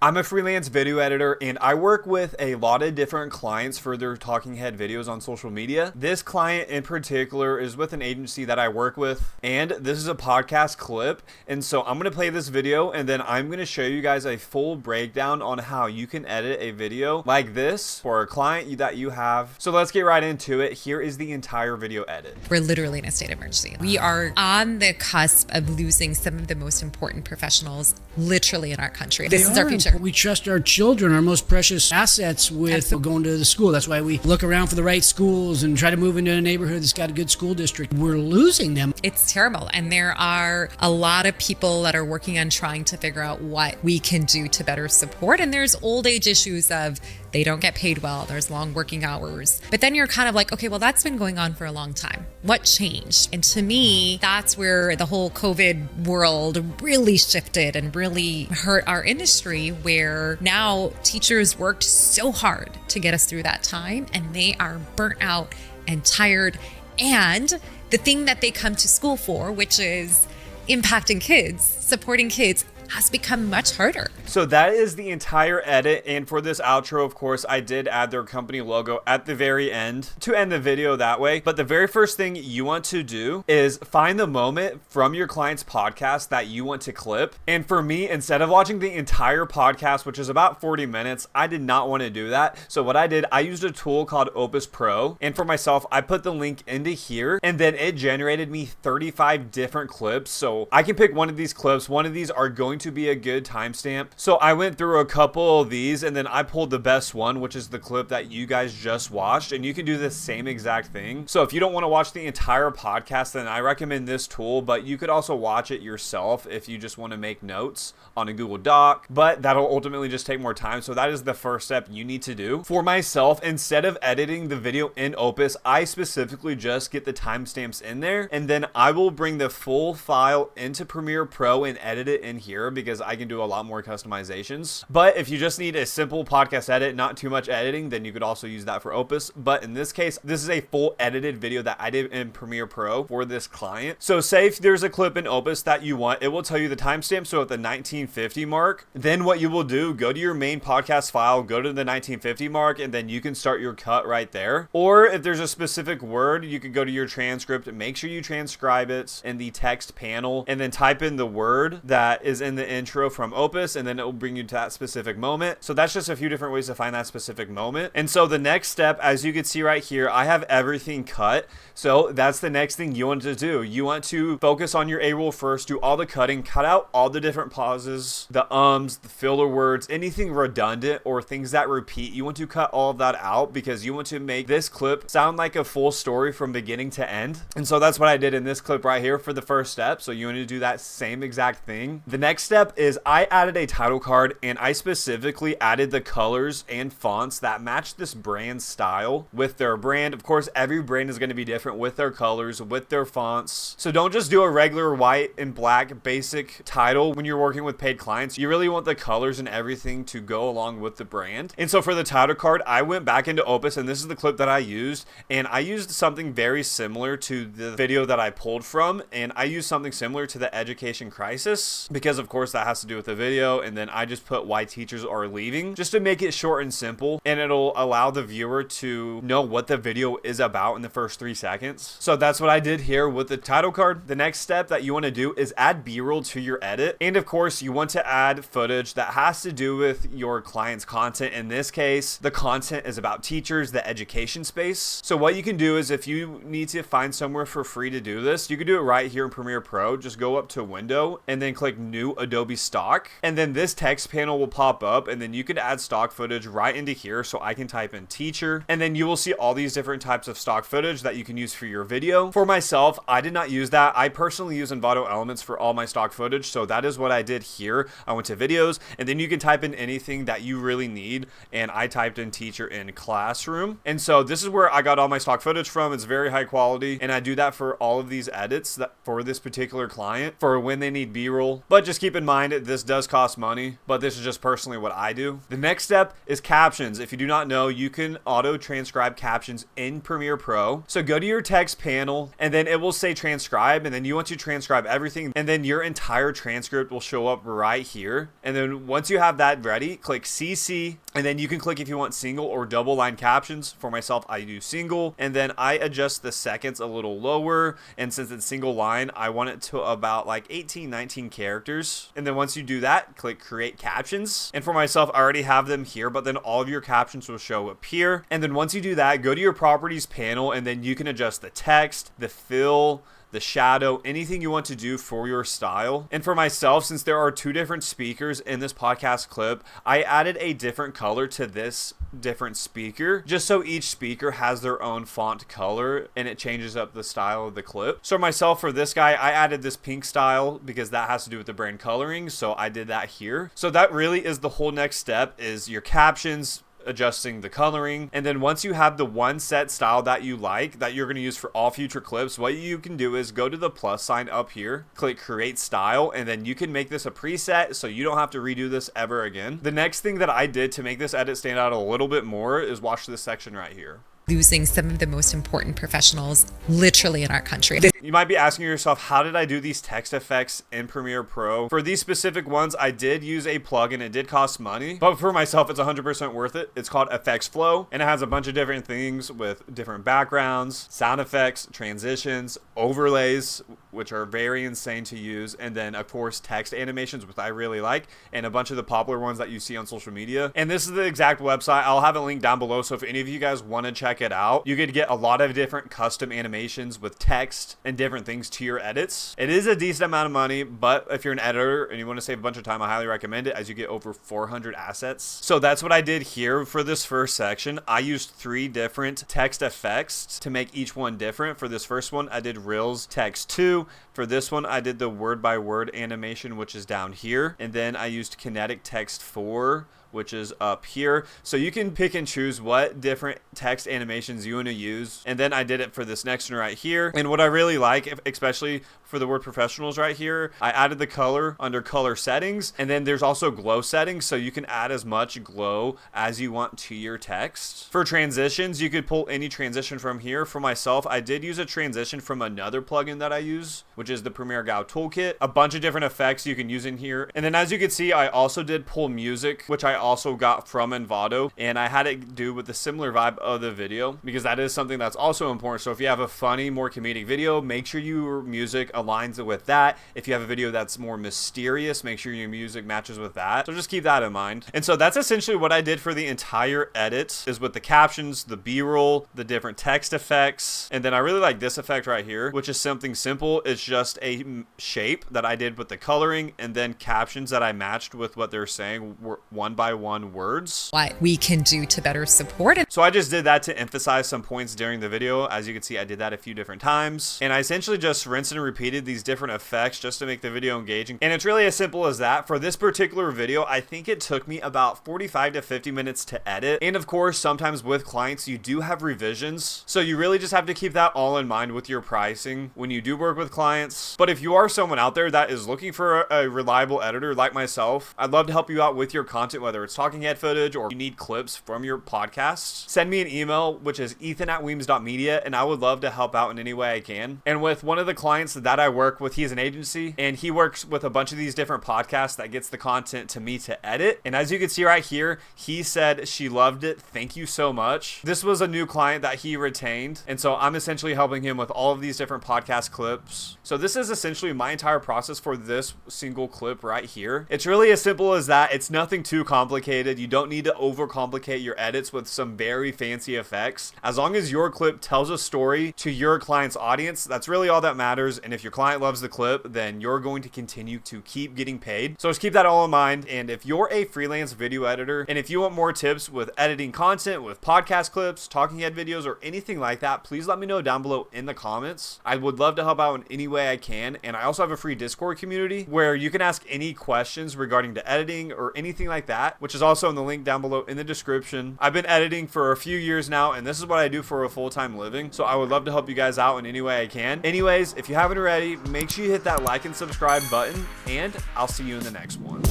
I'm a freelance video editor and I work with a lot of different clients for their talking head videos on social media. This client in particular is with an agency that I work with, and this is a podcast clip. And so I'm going to play this video and then I'm going to show you guys a full breakdown on how you can edit a video like this for a client that you have. So let's get right into it. Here is the entire video edit. We're literally in a state of emergency. We are on the cusp of losing some of the most important professionals literally in our country. This is our future. We trust our children, our most precious assets, with going to the school. That's why we look around for the right schools and try to move into a neighborhood that's got a good school district. We're losing them. It's terrible. And there are a lot of people that are working on trying to figure out what we can do to better support. And there's old age issues of they don't get paid well. There's long working hours. But then you're kind of like, okay, well, that's been going on for a long time. What changed? And to me, that's where the whole COVID world really shifted and really hurt our industry, where now teachers worked so hard to get us through that time and they are burnt out and tired. And the thing that they come to school for, which is impacting kids, supporting kids, has become much harder. So that is the entire edit, and for this outro, of course, I did add their company logo at the very end to end the video that way. But the very first thing you want to do is find the moment from your client's podcast that you want to clip. And for me, instead of watching the entire podcast, which is about 40 minutes, I did not want to do that. So what I did, I used a tool called Opus Pro, and for myself, I put the link into here, and then it generated me 35 different clips. So I can pick one of these clips. One of these are going to be a good timestamp. So I went through a couple of these and then I pulled the best one, which is the clip that you guys just watched, and you can do the same exact thing. So if you don't want to watch the entire podcast, then I recommend this tool, but you could also watch it yourself if you just want to make notes on a Google Doc, but that'll ultimately just take more time. So that is the first step you need to do. For myself, instead of editing the video in Opus, I specifically just get the timestamps in there, and then I will bring the full file into Premiere Pro and edit it in here, because I can do a lot more customizations. But if you just need a simple podcast edit, not too much editing, then you could also use that for Opus. But in this case, this is a full edited video that I did in Premiere Pro for this client. So say if there's a clip in Opus that you want, it will tell you the timestamp. So at the 1950 mark, then what you will do, go to your main podcast file, go to the 1950 mark, and then you can start your cut right there. Or if there's a specific word, you could go to your transcript, make sure you transcribe it in the text panel, and then type in the word that is in the intro from Opus, and then it will bring you to that specific moment. So that's just a few different ways to find that specific moment. And so the next step, as you can see right here, I have everything cut. So that's the next thing you want to do. You want to focus on your A-roll first, do all the cutting, cut out all the different pauses, the ums, the filler words, anything redundant or things that repeat. You want to cut all of that out because you want to make this clip sound like a full story from beginning to end. And so that's what I did in this clip right here for the first step. So you want to do that same exact thing. The next step is I added a title card, and I specifically added the colors and fonts that match this brand style with their brand. Of course, every brand is going to be different with their colors, with their fonts. So don't just do a regular white and black basic title when you're working with paid clients. You really want the colors and everything to go along with the brand. And so for the title card, I went back into Opus, and this is the clip that I used, and I used something very similar to the video that I pulled from, and I used something similar to the education crisis because of course that has to do with the video. And then I just put why teachers are leaving, just to make it short and simple, and it'll allow the viewer to know what the video is about in the first 3 seconds. So that's what I did here with the title card. The next step that you want to do is add B-roll to your edit, and of course you want to add footage that has to do with your client's content. In this case, the content is about teachers, the education space. So what you can do is, if you need to find somewhere for free to do this, you can do it right here in Premiere Pro. Just go up to Window and then click New Adobe Stock, and then this text panel will pop up, and then you can add stock footage right into here. So I can type in teacher, and then you will see all these different types of stock footage that you can use for your video. For myself, I did not use that. I personally use Envato Elements for all my stock footage, so that is what I did here. I went to videos, and then you can type in anything that you really need, and I typed in teacher in classroom. And so this is where I got all my stock footage from. It's very high quality, and I do that for all of these edits that for this particular client for when they need B-roll. But just keep keep in mind this does cost money, but this is just personally what I do. The next step is captions. If you do not know, you can auto transcribe captions in Premiere Pro. So go to your text panel and then it will say transcribe, and then you want to transcribe everything, and then your entire transcript will show up right here. And then once you have that ready, click CC, and then you can click if you want single or double line captions. For myself, I do single, and then I adjust the seconds a little lower, and since it's single line, I want it to about like 18-19 characters. And then once you do that, click create captions, and for myself, I already have them here, but then all of your captions will show up here. And then once you do that, go to your properties panel, and then you can adjust the text, the fill, the shadow, anything you want to do for your style. And for myself, since there are two different speakers in this podcast clip, I added a different color to this different speaker, just so each speaker has their own font color and it changes up the style of the clip. So myself, for this guy, I added this pink style because that has to do with the brand coloring, so I did that here. So that really is the whole next step, is your captions, adjusting the coloring. And then once you have the one set style that you like, that you're going to use for all future clips, what you can do is go to the plus sign up here, click create style, and then you can make this a preset so you don't have to redo this ever again. The next thing that I did to make this edit stand out a little bit more is watch this section right here. Losing some of the most important professionals literally in our country. You might be asking yourself, how did I do these text effects in Premiere Pro? For these specific ones, I did use a plugin. It did cost money, but for myself, it's 100% worth it. It's called EffectsFlow, and it has a bunch of different things with different backgrounds, sound effects, transitions, overlays, which are very insane to use, and then of course text animations, which I really like, and a bunch of the popular ones that you see on social media. And this is the exact website. I'll have a link down below, so if any of you guys want to check it out, you could get a lot of different custom animations with text and different things to your edits. It is a decent amount of money, but if you're an editor and you want to save a bunch of time, I highly recommend it, as you get over 400 assets. So that's what I did here for this first section. I used 3 different text effects to make each one different. For this first one, I did Reels Text 2. For this one, I did the word by word animation, which is down here. And then I used Kinetic Text 4, which is up here. So you can pick and choose what different text animations you want to use. And then I did it for this next one right here. And what I really like, especially for the word professionals right here, I added the color under color settings. And then there's also glow settings, so you can add as much glow as you want to your text. For transitions, you could pull any transition from here. For myself, I did use a transition from another plugin that I use, which is the Premiere Guy Toolkit. A bunch of different effects you can use in here. And then as you can see, I also did pull music, which I also got from WayinVideo, and I had it do with the similar vibe of the video, because that is something that's also important. So if you have a funny, more comedic video, make sure your music aligns with that. If you have a video that's more mysterious, make sure your music matches with that. So just keep that in mind. And so that's essentially what I did for the entire edit, is with the captions, the B-roll, the different text effects. And then I really like this effect right here, which is something simple. It's just a shape that I did with the coloring, and then captions that I matched with what they're saying, were one by one words. What we can do to better support it. So I just did that to emphasize some points during the video. As you can see, I did that a few different times, and I essentially just rinsed and repeated these different effects just to make the video engaging. And it's really as simple as that. For this particular video, I think it took me about 45 to 50 minutes to edit. And of course, sometimes with clients, you do have revisions, so you really just have to keep that all in mind with your pricing when you do work with clients. But if you are someone out there that is looking for a reliable editor like myself, I'd love to help you out with your content, whether it's talking head footage or you need clips from your podcast. Send me an email, which is ethan@weems.media, and I would love to help out in any way I can. And with one of the clients that I work with, he's an agency, and he works with a bunch of these different podcasts that gets the content to me to edit. And as you can see right here, he said she loved it. Thank you so much. This was a new client that he retained, and so I'm essentially helping him with all of these different podcast clips. So this is essentially my entire process for this single clip right here. It's really as simple as that. It's nothing too complicated. You don't need to overcomplicate your edits with some very fancy effects. As long as your clip tells a story to your client's audience, that's really all that matters. And if your client loves the clip, then you're going to continue to keep getting paid. So just keep that all in mind. And if you're a freelance video editor, and if you want more tips with editing content, with podcast clips, talking head videos, or anything like that, please let me know down below in the comments. I would love to help out in any way I can. And I also have a free Discord community where you can ask any questions regarding to editing or anything like that. CapCut, which is also in the link down below in the description. I've been editing for a few years now, and this is what I do for a full-time living, so I would love to help you guys out in any way I can. Anyways, if you haven't already, make sure you hit that like and subscribe button, and I'll see you in the next one.